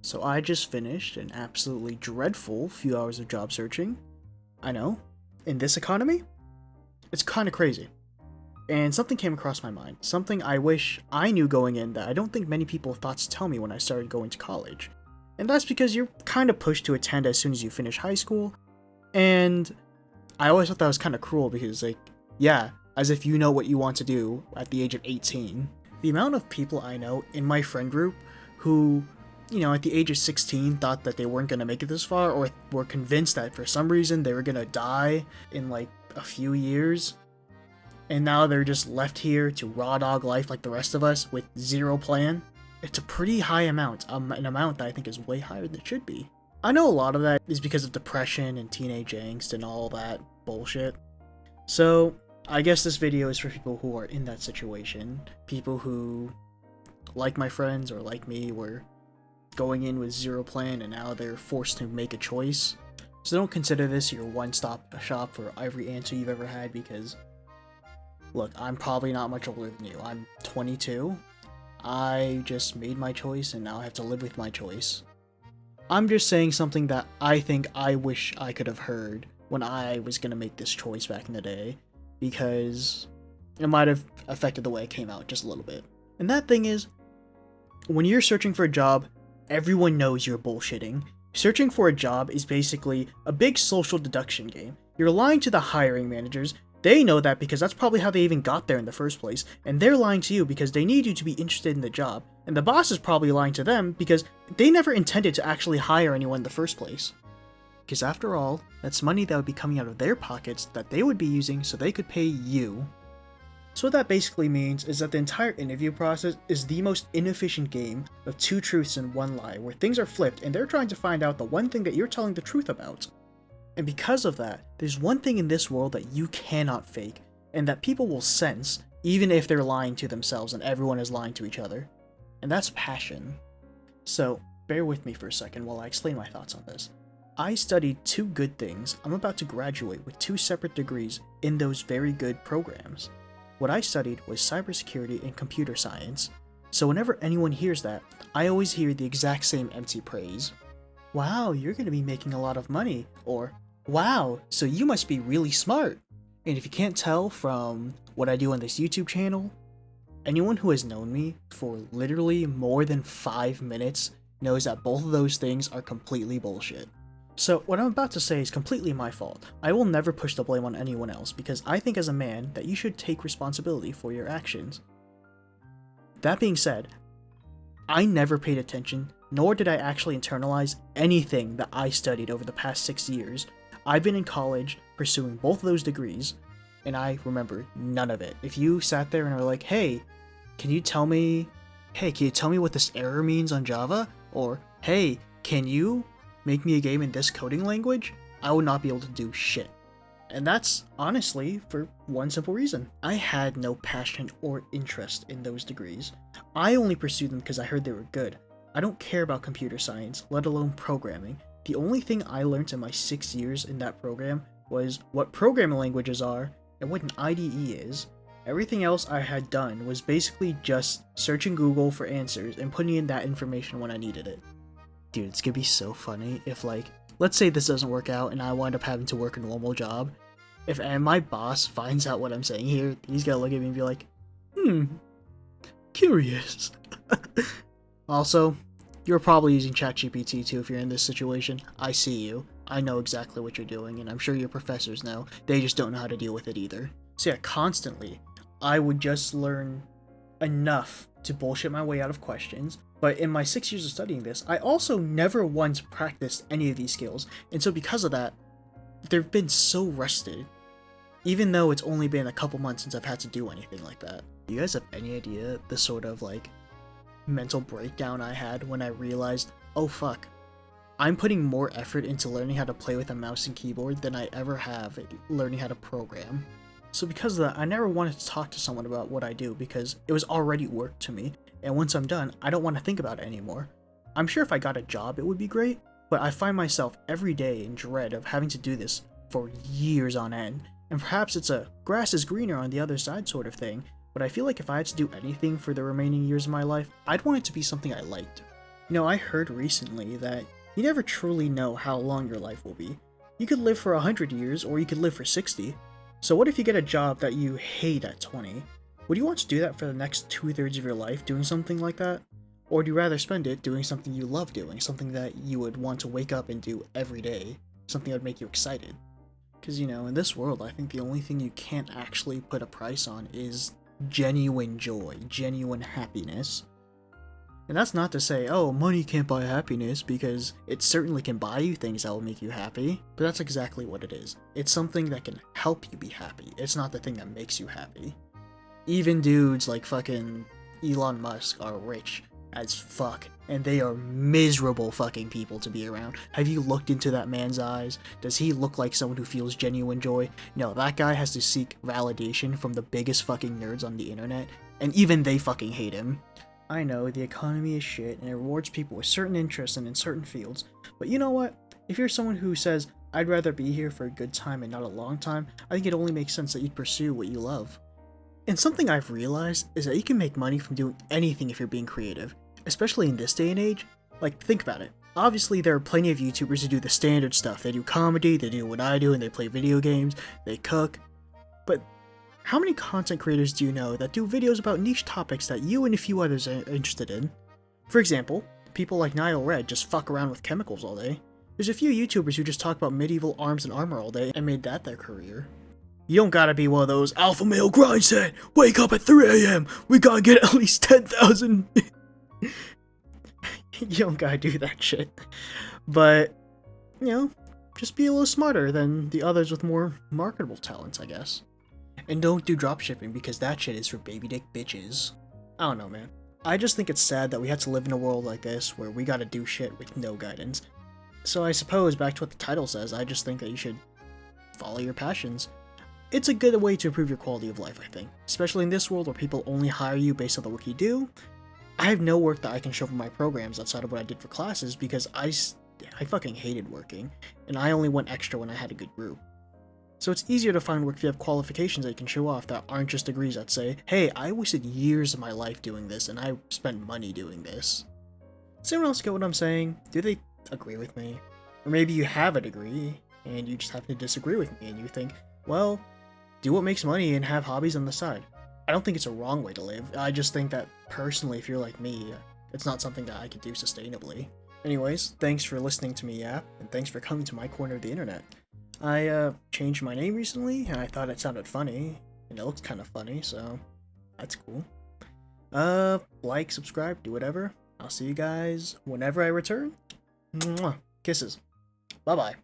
So I just finished an absolutely dreadful few hours of job searching. I know, in this economy, it's kind of crazy. And something came across my mind, something I wish I knew going in that I don't think many people thought to tell me when I started going to college. And that's because you're kind of pushed to attend as soon as you finish high school, and I always thought that was kind of cruel because, yeah, as if you know what you want to do at the age of 18. The amount of people I know in my friend group who, at the age of 16 thought that they weren't going to make it this far, or were convinced that for some reason they were going to die in a few years, and now they're just left here to raw dog life like the rest of us with zero plan. It's a pretty high amount, an amount that I think is way higher than it should be. I know a lot of that is because of depression and teenage angst and all that bullshit. So, I guess this video is for people who are in that situation. People who, like my friends or like me, were going in with zero plan and now they're forced to make a choice. So don't consider this your one-stop shop for every answer you've ever had because, look, I'm probably not much older than you. I'm 22. I just made my choice and now I have to live with my choice. I'm just saying something that I think I wish I could have heard when I was going to make this choice back in the day, because it might have affected the way it came out just a little bit. And that thing is, when you're searching for a job, everyone knows you're bullshitting. Searching for a job is basically a big social deduction game. You're lying to the hiring managers. They know that because that's probably how they even got there in the first place, and they're lying to you because they need you to be interested in the job, and the boss is probably lying to them because they never intended to actually hire anyone in the first place. Because after all, that's money that would be coming out of their pockets that they would be using so they could pay you. So what that basically means is that the entire interview process is the most inefficient game of two truths and one lie, where things are flipped and they're trying to find out the one thing that you're telling the truth about. And because of that, there's one thing in this world that you cannot fake, and that people will sense, even if they're lying to themselves and everyone is lying to each other. And that's passion. So, bear with me for a second while I explain my thoughts on this. I studied two good things. I'm about to graduate with two separate degrees in those very good programs. What I studied was cybersecurity and computer science. So whenever anyone hears that, I always hear the exact same empty praise. Wow, you're going to be making a lot of money. Or, wow, so you must be really smart. And if you can't tell from what I do on this YouTube channel, anyone who has known me for literally more than 5 minutes knows that both of those things are completely bullshit. So what I'm about to say is completely my fault. I will never push the blame on anyone else because I think as a man that you should take responsibility for your actions. That being said, I never paid attention, nor did I actually internalize anything that I studied over the past 6 years. I've been in college pursuing both of those degrees, and I remember none of it. If you sat there and are like, hey, can you tell me what this error means on Java? Or, hey, can you make me a game in this coding language? I would not be able to do shit. And that's honestly for one simple reason. I had no passion or interest in those degrees. I only pursued them because I heard they were good. I don't care about computer science, let alone programming. The only thing I learned in my 6 years in that program was what programming languages are and what an IDE is. Everything else I had done was basically just searching Google for answers and putting in that information when I needed it. Dude, it's gonna be so funny if, let's say this doesn't work out and I wind up having to work a normal job. And my boss finds out what I'm saying here, he's gonna look at me and be like, curious. Also, you're probably using ChatGPT too if you're in this situation. I see you. I know exactly what you're doing, and I'm sure your professors know. They just don't know how to deal with it either. So yeah, constantly, I would just learn enough to bullshit my way out of questions. But in my 6 years of studying this, I also never once practiced any of these skills, and so because of that, they've been so rusted, even though it's only been a couple months since I've had to do anything like that. Do you guys have any idea the sort of, mental breakdown I had when I realized, oh fuck, I'm putting more effort into learning how to play with a mouse and keyboard than I ever have at learning how to program. So because of that, I never wanted to talk to someone about what I do because it was already work to me. And once I'm done, I don't want to think about it anymore. I'm sure if I got a job, it would be great, but I find myself every day in dread of having to do this for years on end. And perhaps it's a grass is greener on the other side sort of thing, but I feel like if I had to do anything for the remaining years of my life, I'd want it to be something I liked. You know, I heard recently that you never truly know how long your life will be. You could live for 100 years, or you could live for 60. So what if you get a job that you hate at 20? Would you want to do that for the next 2/3 of your life, doing something like that? Or would you rather spend it doing something you love doing, something that you would want to wake up and do every day, something that would make you excited? Because, you know, in this world, I think the only thing you can't actually put a price on is genuine joy, genuine happiness. And that's not to say, oh, money can't buy happiness, because it certainly can buy you things that will make you happy, but that's exactly what it is. It's something that can help you be happy. It's not the thing that makes you happy. Even dudes like fucking Elon Musk are rich as fuck, and they are miserable fucking people to be around. Have you looked into that man's eyes? Does he look like someone who feels genuine joy? No, that guy has to seek validation from the biggest fucking nerds on the internet, and even they fucking hate him. I know, the economy is shit, and it rewards people with certain interests and in certain fields, but you know what? If you're someone who says, I'd rather be here for a good time and not a long time, I think it only makes sense that you'd pursue what you love. And something I've realized is that you can make money from doing anything if you're being creative, especially in this day and age. Like, think about it. Obviously, there are plenty of YouTubers who do the standard stuff. They do comedy, they do what I do, and they play video games, they cook. But how many content creators do you know that do videos about niche topics that you and a few others are interested in? For example, people like Nile Red just fuck around with chemicals all day. There's a few YouTubers who just talk about medieval arms and armor all day and made that their career. You don't gotta be one of those alpha male grind set, wake up at 3 a.m, we gotta get at least 10,000. You don't gotta do that shit. But, you know, just be a little smarter than the others with more marketable talents, I guess. And don't do dropshipping, because that shit is for baby dick bitches. I don't know, man. I just think it's sad that we have to live in a world like this where we gotta do shit with no guidance. So I suppose, back to what the title says, I just think that you should follow your passions. It's a good way to improve your quality of life, I think. Especially in this world where people only hire you based on the work you do. I have no work that I can show for my programs outside of what I did for classes, because I fucking hated working, and I only went extra when I had a good group. So it's easier to find work if you have qualifications that you can show off that aren't just degrees that say, hey, I wasted years of my life doing this, and I spent money doing this. Does anyone else get what I'm saying? Do they agree with me? Or maybe you have a degree, and you just happen to disagree with me, and you think, well, do what makes money and have hobbies on the side. I don't think it's a wrong way to live. I just think that, personally, if you're like me, it's not something that I could do sustainably. Anyways, thanks for listening to me yap, and thanks for coming to my corner of the internet. I changed my name recently, and I thought it sounded funny, and it looks kind of funny, so that's cool. Like, subscribe, do whatever. I'll see you guys whenever I return. Mwah. Kisses. Bye-bye.